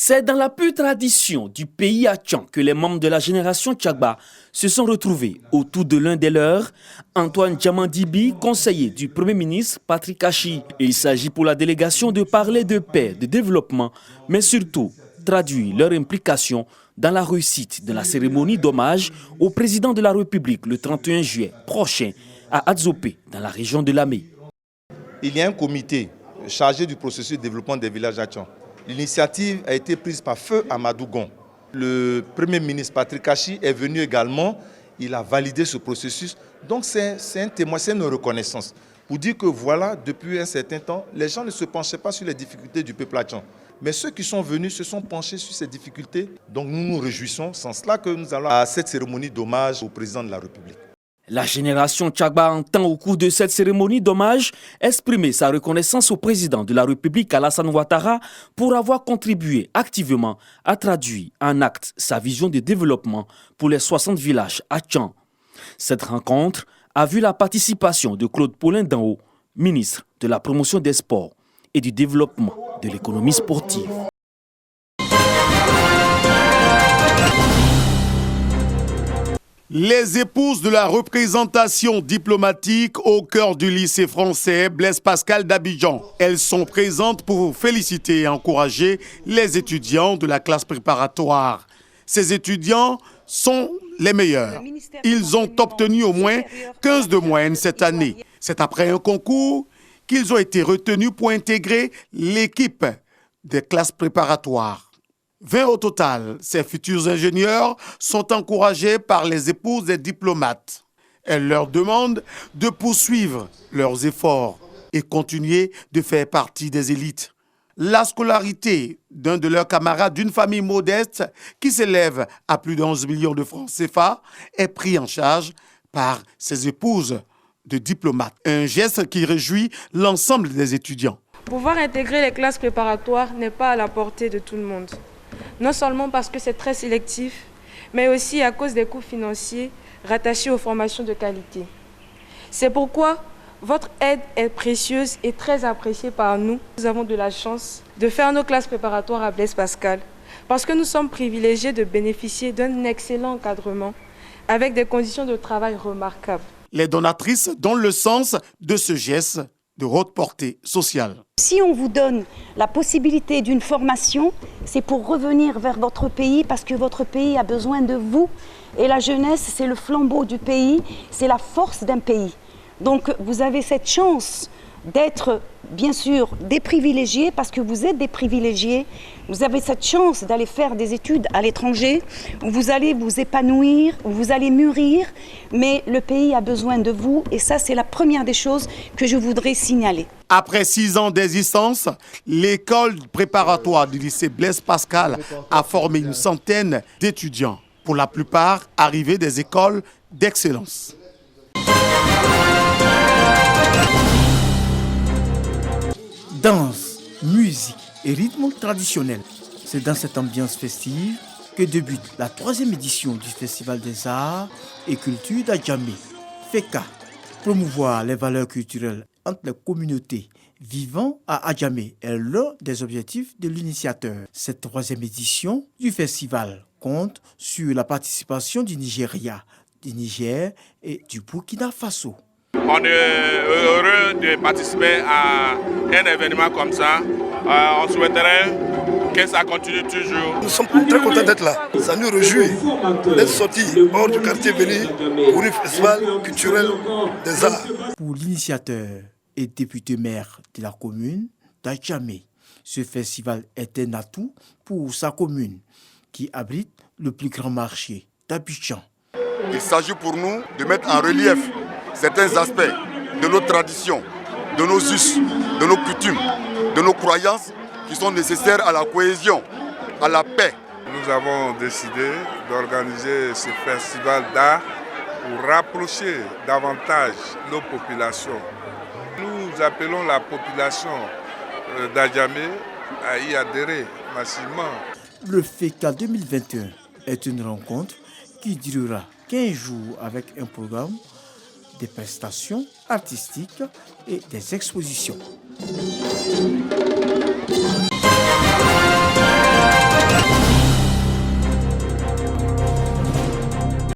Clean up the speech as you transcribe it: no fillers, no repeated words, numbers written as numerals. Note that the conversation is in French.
C'est dans la pure tradition du pays Atchan que les membres de la génération Tchagba se sont retrouvés autour de l'un des leurs, Antoine Diamandibi, conseiller du Premier ministre Patrick Achi. Il s'agit pour la délégation de parler de paix, de développement, mais surtout traduire leur implication dans la réussite de la cérémonie d'hommage au président de la République le 31 juillet prochain à Adzopé, dans la région de Lamé. Il y a un comité chargé du processus de développement des villages Atchan. L'initiative a été prise par Feu Amadou Gon. Le Premier ministre Patrick Achi est venu également, il a validé ce processus. Donc c'est un témoin, c'est une reconnaissance. Pour dire que voilà, depuis un certain temps, les gens ne se penchaient pas sur les difficultés du peuple Atchan. Mais ceux qui sont venus se sont penchés sur ces difficultés. Donc nous nous réjouissons, c'est en cela que nous allons à cette cérémonie d'hommage au président de la République. La génération Tchagba entend au cours de cette cérémonie d'hommage exprimer sa reconnaissance au président de la République Alassane Ouattara pour avoir contribué activement à traduire en actes sa vision de développement pour les 60 villages Atchan. Cette rencontre a vu la participation de Claude Paulin Danho, ministre de la Promotion des Sports et du Développement de l'économie sportive. Les épouses de la représentation diplomatique au cœur du lycée français Blaise Pascal d'Abidjan. Elles sont présentes pour féliciter et encourager les étudiants de la classe préparatoire. Ces étudiants sont les meilleurs. Ils ont obtenu au moins 15 de moyenne cette année. C'est après un concours qu'ils ont été retenus pour intégrer l'équipe des classes préparatoires. 20 au total, ces futurs ingénieurs sont encouragés par les épouses des diplomates. Elles leur demandent de poursuivre leurs efforts et continuer de faire partie des élites. La scolarité d'un de leurs camarades d'une famille modeste qui s'élève à plus de 11 millions de francs CFA est pris en charge par ses épouses de diplomates. Un geste qui réjouit l'ensemble des étudiants. Pouvoir intégrer les classes préparatoires n'est pas à la portée de tout le monde. Non seulement parce que c'est très sélectif, mais aussi à cause des coûts financiers rattachés aux formations de qualité. C'est pourquoi votre aide est précieuse et très appréciée par nous. Nous avons de la chance de faire nos classes préparatoires à Blaise Pascal, parce que nous sommes privilégiés de bénéficier d'un excellent encadrement avec des conditions de travail remarquables. Les donatrices donnent le sens de ce geste de haute portée sociale. Si on vous donne la possibilité d'une formation, c'est pour revenir vers votre pays parce que votre pays a besoin de vous. Et la jeunesse, c'est le flambeau du pays, c'est la force d'un pays. Donc vous avez cette chance d'être, bien sûr, des privilégiés parce que vous êtes des privilégiés. Vous avez cette chance d'aller faire des études à l'étranger où vous allez vous épanouir, où vous allez mûrir. Mais le pays a besoin de vous et ça, c'est la première des choses que je voudrais signaler. Après 6 ans d'existence, l'école préparatoire du lycée Blaise Pascal a formé une centaine d'étudiants, pour la plupart arrivés des écoles d'excellence. Danse, musique et rythme traditionnel. C'est dans cette ambiance festive que débute la 3e édition du Festival des Arts et Culture d'Adjamé, FECA. Promouvoir les valeurs culturelles entre les communautés vivant à Adjamé est l'un des objectifs de l'initiateur. Cette 3e édition du festival compte sur la participation du Nigeria, du Niger et du Burkina Faso. On est heureux de participer à un événement comme ça. On souhaiterait que ça continue toujours. Nous sommes très contents d'être là. Ça nous réjouit d'être sortis hors du quartier Béni pour un festival culturel des arts. Pour l'initiateur et député maire de la commune d'Adjamé, ce festival est un atout pour sa commune qui abrite le plus grand marché d'Abidjan. Il s'agit pour nous de mettre en relief certains aspects de nos traditions, de nos us, de nos coutumes, de nos croyances qui sont nécessaires à la cohésion, à la paix. Nous avons décidé d'organiser ce festival d'art pour rapprocher davantage nos populations. Nous appelons la population d'Adjamé à y adhérer massivement. Le FECA 2021 est une rencontre qui durera 15 jours avec un programme, des prestations artistiques et des expositions.